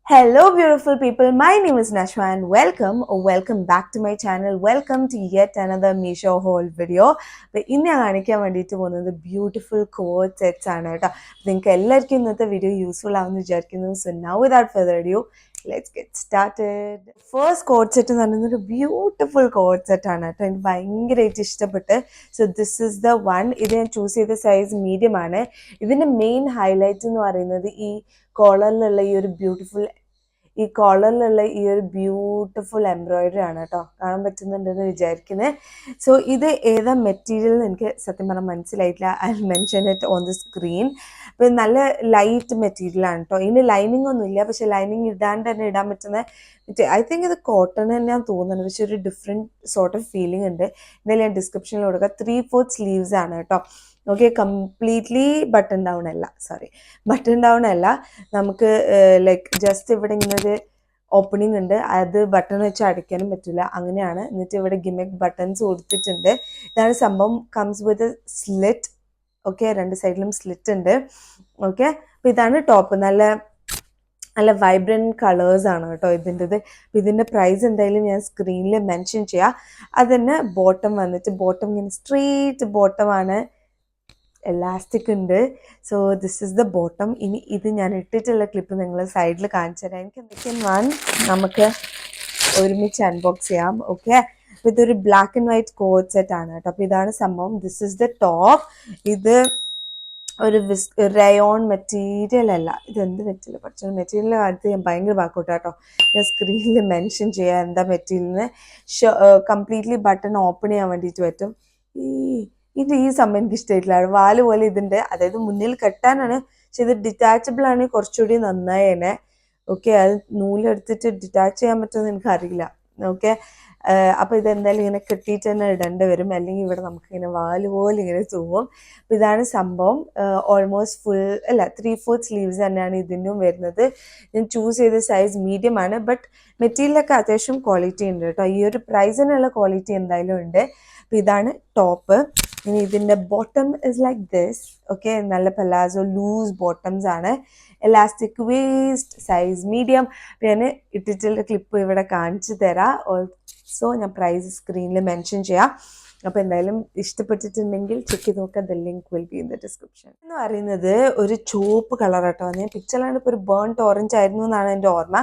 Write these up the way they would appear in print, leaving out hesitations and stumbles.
Hello, beautiful people. My name is Nashwa and welcome back to my channel. Welcome to yet another Meesho haul video. ഇന്ന് ഞാൻ കാണിക്കാൻ വേണ്ടിയിട്ട് പോകുന്നത് beautiful code sets ആണ് കേട്ടോ. നിങ്ങൾക്ക് എല്ലാവർക്കും ഇന്നത്തെ വീഡിയോ യൂസ്ഫുൾ ആവുമെന്ന് വിചാരിക്കുന്നു. So now without further ado, let's get started. First code set എന്ന് പറയുന്നത് ഒരു ബ്യൂട്ടിഫുൾ കോഡ് സെറ്റ് ആണ് കേട്ടോ. എനിക്ക് ഭയങ്കരമായിട്ട് ഇഷ്ടപ്പെട്ട്. So this is the one. ഇത് ഞാൻ ചൂസ് ചെയ്ത സൈസ് മീഡിയം ആണ്. ഇതിൻ്റെ മെയിൻ ഹൈലൈറ്റ് എന്ന് പറയുന്നത് ഈ കോളറിലുള്ള ഈ ഒരു ബ്യൂട്ടിഫുൾ എംബ്രോയിഡറി ആണ് കേട്ടോ. കാണാൻ പറ്റുന്നുണ്ടെന്ന് വിചാരിക്കുന്നത്. സോ ഇത് ഏതാ മെറ്റീരിയൽ എന്ന് എനിക്ക് സത്യം പറഞ്ഞാൽ മനസ്സിലായിട്ടില്ല. I mention it on the screen. അപ്പം നല്ല ലൈറ്റ് മെറ്റീരിയൽ ആണ് കേട്ടോ. ഇതിന് ലൈനിങ് ഒന്നും ഇല്ല, പക്ഷെ ലൈനിങ് ഇടാണ്ട് തന്നെ ഇടാൻ പറ്റുന്ന ഐ തിങ്ക് ഇത് കോട്ടൺ തന്നെയാണ് തോന്നുന്നത്, പക്ഷെ ഒരു ഡിഫറെൻറ്റ് സോർട്ട് ഓഫ് ഫീലിംഗ് ഉണ്ട്. എന്തായാലും ഞാൻ ഡിസ്ക്രിപ്ഷനിൽ കൊടുക്കുക. 3/4 സ്ലീവ്സ് ആണ് കേട്ടോ. ഓക്കെ, കംപ്ലീറ്റ്ലി ബട്ടൺ ഡൗൺ അല്ല, നമുക്ക് ലൈക്ക് ജസ്റ്റ് ഇവിടെ ഇങ്ങനെ ഒരു ഓപ്പണിംഗ് ഉണ്ട്. അത് ബട്ടൺ വെച്ച് അടിക്കാനും പറ്റില്ല, അങ്ങനെയാണ്. എന്നിട്ട് ഇവിടെ ഗിമിക് ബട്ടൺസ് കൊടുത്തിട്ടുണ്ട്. ഇതാണ് സംഭവം. Comes with slit. ഓക്കെ, രണ്ട് സൈഡിലും സ്ലിറ്റ് ഉണ്ട്. ഓക്കെ, അപ്പോൾ ഇതാണ് ടോപ്പ്. നല്ല വൈബ്രൻറ്റ് കളേഴ്സ് ആണ് കേട്ടോ ഇതിൻ്റെത്. അപ്പോൾ ഇതിൻ്റെ പ്രൈസ് എന്തായാലും ഞാൻ സ്ക്രീനിൽ മെൻഷൻ ചെയ്യാം. അതിന് ബോട്ടം ഇങ്ങനെ സ്ട്രെയിറ്റ് ബോട്ടമാണ്, എലാസ്റ്റിക് ഉണ്ട്. So this is the bottom. ഇനി ഇത് ഞാൻ ഇട്ടിട്ടുള്ള ക്ലിപ്പ് നിങ്ങൾ സൈഡിൽ കാണിച്ചു തരാം. എനിക്ക് എന്തൊക്കെയാണ് നമുക്ക് ഒരുമിച്ച് അൺബോക്സ് ചെയ്യാം. ഓക്കെ, അപ്പോൾ ഇതൊരു black and white code set ആണ് കേട്ടോ. അപ്പോൾ ഇതാണ് സംഭവം. This is the top. ഇത് ഒരു റയോൺ മെറ്റീരിയൽ അല്ല, ഇതെന്ത് മെറ്റീരിയൽ പഠിച്ചു. മെറ്റീരിയലിൻ്റെ കാര്യത്തിൽ ഞാൻ ഭയങ്കര ബാക്കോട്ട് കേട്ടോ. ഞാൻ സ്ക്രീനിൽ മെൻഷൻ ചെയ്യാം എന്താ മെറ്റീരിയലിന്. കംപ്ലീറ്റ്ലി ബട്ടൺ ഓപ്പൺ ചെയ്യാൻ വേണ്ടിയിട്ട് പറ്റും. ഈ സംഭവം എനിക്ക് ഇഷ്ടമായിട്ടില്ല. വാല് പോലെ ഇതിൻ്റെ, അതായത് മുന്നിൽ കെട്ടാനാണ്, പക്ഷെ ഇത് ഡിറ്റാച്ചബിൾ ആണ്, കുറച്ചുകൂടി നന്നായേനെ. ഓക്കെ, അത് നൂലെടുത്തിട്ട് ഡിറ്റാച്ച് ചെയ്യാൻ പറ്റുമെന്ന് എനിക്കറിയില്ല. ഓക്കെ, അപ്പോൾ ഇതെന്തായാലും ഇങ്ങനെ കെട്ടിയിട്ട് തന്നെ ഇടേണ്ടി വരും, അല്ലെങ്കിൽ ഇവിടെ നമുക്കിങ്ങനെ വാല് പോലെ ഇങ്ങനെ തൂങ്ങും. അപ്പോൾ ഇതാണ് സംഭവം. ഓൾമോസ്റ്റ് ഫുൾ അല്ല, 3/4 സ്ലീവ്സ് തന്നെയാണ് ഇതിനും വരുന്നത്. ഞാൻ ചൂസ് ചെയ്ത സൈസ് മീഡിയം ആണ്, ബട്ട് മെറ്റീരിയലൊക്കെ അത്യാവശ്യം ക്വാളിറ്റി ഉണ്ട് കേട്ടോ. ഈ ഒരു പ്രൈസിനുള്ള ക്വാളിറ്റി എന്തായാലും ഉണ്ട്. അപ്പോൾ ഇതാണ് ടോപ്പ്. ഇനി ഇതിൻ്റെ bottom is like this. Okay, നല്ല പലാസോ ലൂസ് ബോട്ടംസ് ആണ്, എലാസ്റ്റിക് വേസ്റ്റ്, സൈസ് മീഡിയം. ഞാൻ ഇട്ടിട്ടുള്ള ക്ലിപ്പ് ഇവിടെ കാണിച്ചു തരാം. ഓൾസോ ഞാൻ പ്രൈസ് സ്ക്രീനിൽ മെൻഷൻ ചെയ്യാം. അപ്പോൾ എന്തായാലും ഇഷ്ടപ്പെട്ടിട്ടുണ്ടെങ്കിൽ ചെക്ക് ചെയ്ത് നോക്കാം. The link will be in the description. എന്ന് പറയുന്നത് ഒരു ചുവപ്പ് കളർ കേട്ടോ. ഞാൻ പിക്ചറിലാണ് ഇപ്പോൾ ഒരു ബേൺഡ് ഓറഞ്ച് ആയിരുന്നു എന്നാണ് എൻ്റെ ഓർമ്മ.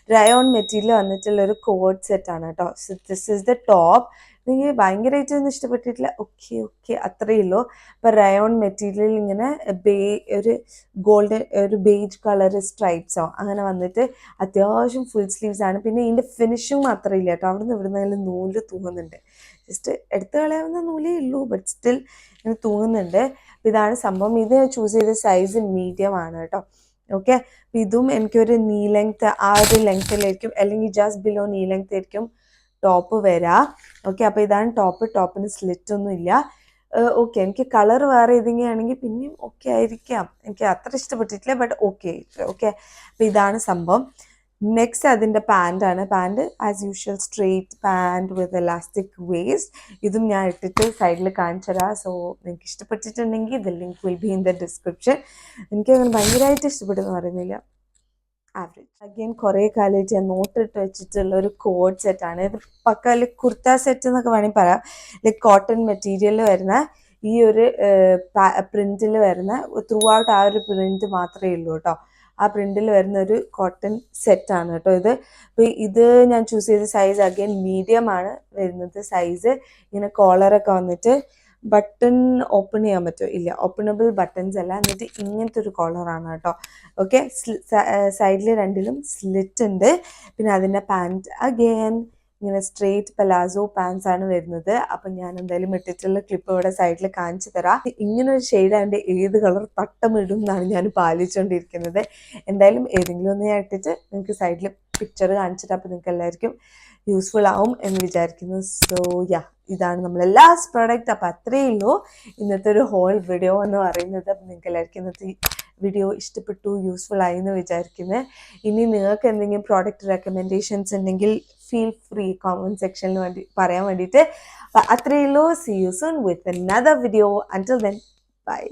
റയോൺ മെറ്റീരിയൽ വന്നിട്ടുള്ള ഒരു കോഡ് സെറ്റ് ആണ് കേട്ടോ. So this is the top. എനിക്ക് ഭയങ്കരമായിട്ടൊന്നും ഇഷ്ടപ്പെട്ടിട്ടില്ല. ഓക്കെ അത്രയേ ഉള്ളൂ. ഇപ്പം റയോൺ മെറ്റീരിയൽ ഇങ്ങനെ ഒരു ഗോൾഡൻ ഒരു ബേജ് കളർ സ്ട്രൈപ്സോ അങ്ങനെ വന്നിട്ട് അത്യാവശ്യം ഫുൾ സ്ലീവ്സ് ആണ്. പിന്നെ ഇതിൻ്റെ ഫിനിഷിങ് മാത്രമില്ല കേട്ടോ. അവിടെ നിന്ന് ഇവിടെ നിന്നെങ്കിലും നൂല് തൂങ്ങുന്നുണ്ട്. ജസ്റ്റ് എടുത്ത് കളയാവുന്ന നൂലേ ഉള്ളൂ, ബട്ട് സ്റ്റിൽ ഇങ്ങനെ തൂങ്ങുന്നുണ്ട്. അപ്പം ഇതാണ് സംഭവം. ഇത് ചൂസ് ചെയ്ത സൈസ് മീഡിയം ആണ് കേട്ടോ. ഓക്കെ, അപ്പം ഇതും എനിക്കൊരു നീ ലെങ്ത്, ആ ഒരു ലെങ്ത്തിലായിരിക്കും, അല്ലെങ്കിൽ ജസ്റ്റ് ബിലോ നീ ലെങ്ത് ആയിരിക്കും ടോപ്പ് വരാം. ഓക്കെ, അപ്പോൾ ഇതാണ് ടോപ്പ്. ടോപ്പിന് സ്ലിറ്റ് ഒന്നും ഇല്ല. ഓക്കെ, എനിക്ക് കളർ വേറെ ഏതെങ്കിലും ആണെങ്കിൽ പിന്നെയും ഓക്കെ ആയിരിക്കാം. എനിക്ക് അത്ര ഇഷ്ടപ്പെട്ടിട്ടില്ല, ബട്ട് ഓക്കെ. അപ്പോൾ ഇതാണ് സംഭവം. നെക്സ്റ്റ് അതിൻ്റെ പാൻറ്റാണ്. Pant as usual straight pant with elastic waist. ഇതും ഞാൻ ഇട്ടിട്ട് സൈഡിൽ കാണിച്ചു തരാം. സോ നിങ്ങൾക്ക് ഇഷ്ടപ്പെട്ടിട്ടുണ്ടെങ്കിൽ the link will be in the description. എനിക്ക് അങ്ങനെ ഭയങ്കരമായിട്ട് ഇഷ്ടപ്പെട്ടെന്ന് പറയുന്നില്ല, ആവറേജ്. അഗെയിൻ കുറേ കാലമായിട്ട് ഞാൻ നോട്ടിട്ട് വെച്ചിട്ടുള്ള ഒരു കോഡ് സെറ്റാണ് ഇത്. പക്ക ലൈക്ക് കുർത്ത സെറ്റ് എന്നൊക്കെ വേണമെങ്കിൽ പറയാം. ലൈക്ക് കോട്ടൺ മെറ്റീരിയലിൽ വരുന്ന ഈ ഒരു പ്രിൻറ്റിൽ വരുന്ന ത്രൂ ഔട്ട് ആ ഒരു പ്രിൻറ്റ് മാത്രമേ ഉള്ളൂ കേട്ടോ. ആ പ്രിൻറ്റിൽ വരുന്ന ഒരു കോട്ടൺ സെറ്റാണ് കേട്ടോ ഇത്. അപ്പോൾ ഇത് ഞാൻ ചൂസ് ചെയ്ത സൈസ് അഗെയിൻ മീഡിയം ആണ് വരുന്നത് സൈസ്. ഇങ്ങനെ കോളറൊക്കെ വന്നിട്ട് ബട്ടൺ ഓപ്പൺ ചെയ്യാൻ പറ്റുമോ? ഇല്ല, ഓപ്പണബിൾ ബട്ടൺസ് അല്ല. എന്നിട്ട് ഇങ്ങനത്തെ ഒരു കോളറാണ് കേട്ടോ. ഓക്കെ, സൈഡിൽ രണ്ടിലും സ്ലിറ്റ് ഉണ്ട്. പിന്നെ അതിൻ്റെ പാൻറ്റ് അഗെയിൻ ഇങ്ങനെ സ്ട്രെയിറ്റ് പലാസോ പാൻസ് ആണ് വരുന്നത്. അപ്പം ഞാൻ എന്തായാലും ഇട്ടിട്ടുള്ള ക്ലിപ്പ് ഇവിടെ സൈഡിൽ കാണിച്ചു തരാം. ഇങ്ങനെ ഒരു ഷെയ്ഡ് അതിൻ്റെ ഏത് കളർ തട്ടമിടും എന്നാണ് ഞാൻ പാലിച്ചുകൊണ്ടിരിക്കുന്നത്. എന്തായാലും ഏതെങ്കിലും ഒന്ന് ഞാൻ ഇട്ടിട്ട് നിങ്ങൾക്ക് സൈഡിൽ പിക്ചർ കാണിച്ചിട്ട് അപ്പോൾ നിങ്ങൾക്ക് എല്ലാവർക്കും യൂസ്ഫുൾ ആവും എന്ന് വിചാരിക്കുന്നു. സോ ഇതാണ് നമ്മളെ ലാസ്റ്റ് പ്രോഡക്റ്റ്. അപ്പോൾ അത്രയേ ഉള്ളൂ ഇന്നത്തെ ഒരു ഹോൾ വീഡിയോ എന്ന് പറയുന്നത്. അപ്പം നിങ്ങൾക്ക് എല്ലാവർക്കും ഇന്നത്തെ വീഡിയോ ഇഷ്ടപ്പെട്ടു, യൂസ്ഫുൾ ആയി എന്ന് വിചാരിക്കുന്നത്. ഇനി നിങ്ങൾക്ക് എന്തെങ്കിലും പ്രോഡക്റ്റ് റെക്കമെൻഡേഷൻസ് ഉണ്ടെങ്കിൽ ഫീൽ ഫ്രീ കോമൻറ്റ് സെക്ഷനിൽ പറയാൻ വേണ്ടിയിട്ട്. അത്രയേ ഉള്ളൂ. See you soon with another video. Until then by.